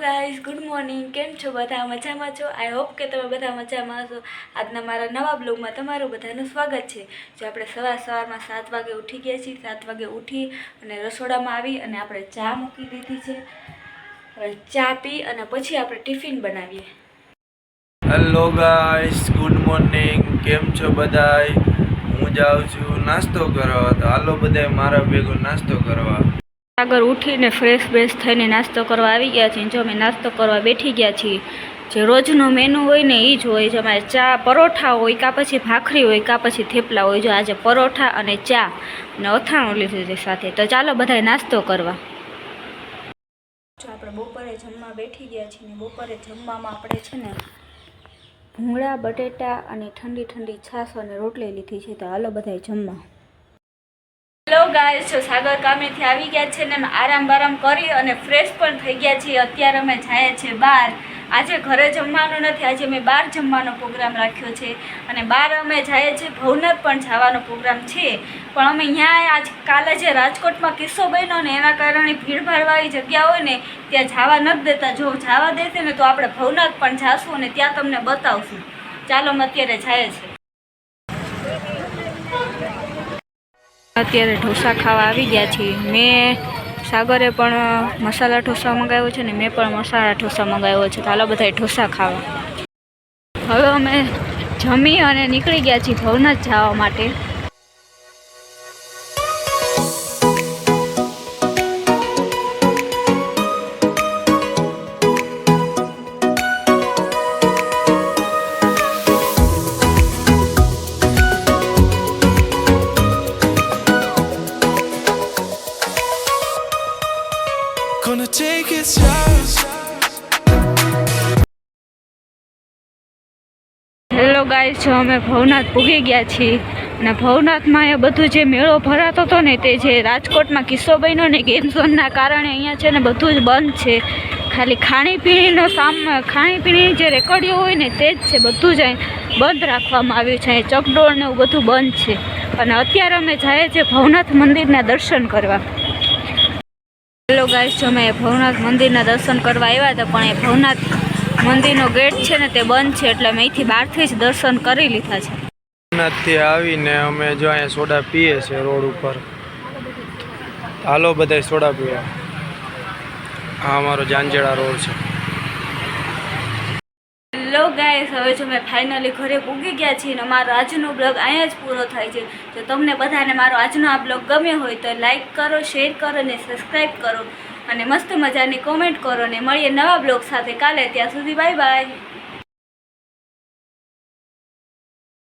Guys, good morning. કેમ છો? બધા મજામાં છો? આઈ હોપ કે તમે બધા મજામાં હશો. આજના મારા નવા બ્લોગમાં તમારું બધાનું સ્વાગત છે. જે આપણે સવારમાં 7 વાગે ઉઠી ગયા છીએ. 7 વાગે ઉઠી અને રસોડામાં આવી અને આપણે ચા મૂકી દીધી છે. ચા પી અને પછી આપણે ટિફિન બનાવીએ. Hello guys, good morning. કેમ છો બધાય? હું જાઉં છું નાસ્તો કરવા, તો હાલો બધાય મારા ભેગો નાસ્તો કરવા. આગળ ઉઠીને ફ્રેશ થઈને નાસ્તો કરવા આવી ગયા છીએ. જો અમે નાસ્તો કરવા બેઠી ગયા છીએ. જે રોજનો મેનુ હોય ને એ જ હોય. જો અમારે ચા પરોઠા હોય, કાં પછી ભાખરી હોય, કાં પછી થેપલા હોય. જો આજે પરોઠા અને ચા અને અથાણું લીધું છે સાથે. તો ચાલો બધાય નાસ્તો કરવા. જો આપણે બપોરે જમવા બેઠી ગયા છીએ. બપોરે જમવામાં આપણે છે ને ભૂંગળા બટેટા અને ઠંડી છાશ અને રોટલી લીધી છે. તો હાલો બધાય જમવા. હેલો ગાઈસ, જો સાગર કામેથી આવી ગયા છે ને અમે આરામ કરી અને ફ્રેશ પણ થઈ ગયા છીએ. અત્યારે અમે જઈએ છીએ બહાર. આજે ઘરે જમવાનું નથી, આજે અમે બહાર જમવાનો પ્રોગ્રામ રાખ્યો છે અને બહાર અમે જઈએ છીએ. ભવનાથ પણ જવાનો પ્રોગ્રામ છે, પણ અમે અહીંયા કાલે જે રાજકોટમાં કિસ્સો બન્યો ને એના કારણે ભીડભાડવાળી જગ્યા હોય ને ત્યાં જવા નથી દેતા. જો જવા દેશે ને તો આપણે ભવનાથ પણ જાશું અને ત્યાં તમને બતાવશું. ચાલો અમે અત્યારે જઈએ છીએ. અત્યારે ઢોસા ખાવા આવી ગયા છીએ. સાગરે પણ મસાલા ઢોસા મંગાવ્યો છે ને મેં પણ મસાલા ઢોસા મંગાવ્યો છે. તો હાલો બધા ઢોસા ખાવા. હવે અમે જમી અને નીકળી ગયા છીએ ભવનાથ જવા માટે. હેલો ગાઈસ, જો અમે ભવનાથ પૂગી ગયા છીએ અને ભવનાથમાં એ બધું જે મેળો ભરાતો હતો ને તે જે રાજકોટમાં કિસ્સો બન્યો ને ગેમ ઝોનના કારણે અહીંયા છે ને બધું જ બંધ છે. ખાલી ખાણીપીણીની જે રેકડીઓ હોય ને તે જ છે. બધું જ અહીં બંધ રાખવામાં આવ્યું છે. અહીં ચકડોળ ને એવું બધું બંધ છે અને અત્યારે અમે જઈએ છીએ ભવનાથ મંદિરના દર્શન કરવા. હેલો ગાઈસ, જો અમે ભવનાથ મંદિરના દર્શન કરવા આવ્યા હતા, પણ એ ભવનાથ મંદિરનો ગેટ છે ને તે બંધ છે એટલે અમે અહીંથી બહારથી જ દર્શન કરી લીધા છે. ભવનાથથી આવીને અમે જો અહીંયા સોડા પીએ છે રોડ ઉપર. હાલો બધાય સોડા પીવા. આ અમારો જાંજેડા રોડ છે. હેલો ગાઈસ, હવે જો મેં ફાઇનલી ઘરે પૂગી ગયા છીએ અને મારો આજનો બ્લોગ અહીંયા જ પૂરો થાય છે. જો તમને બધાને મારો આજનો આ બ્લોગ ગમ્યો હોય તો લાઈક કરો, શેર કરો અને સબસ્ક્રાઈબ કરો અને મસ્ત મજાની કોમેન્ટ કરો અને મળીએ નવા બ્લોગ સાથે કાલે. ત્યાં સુધી બાય બાય.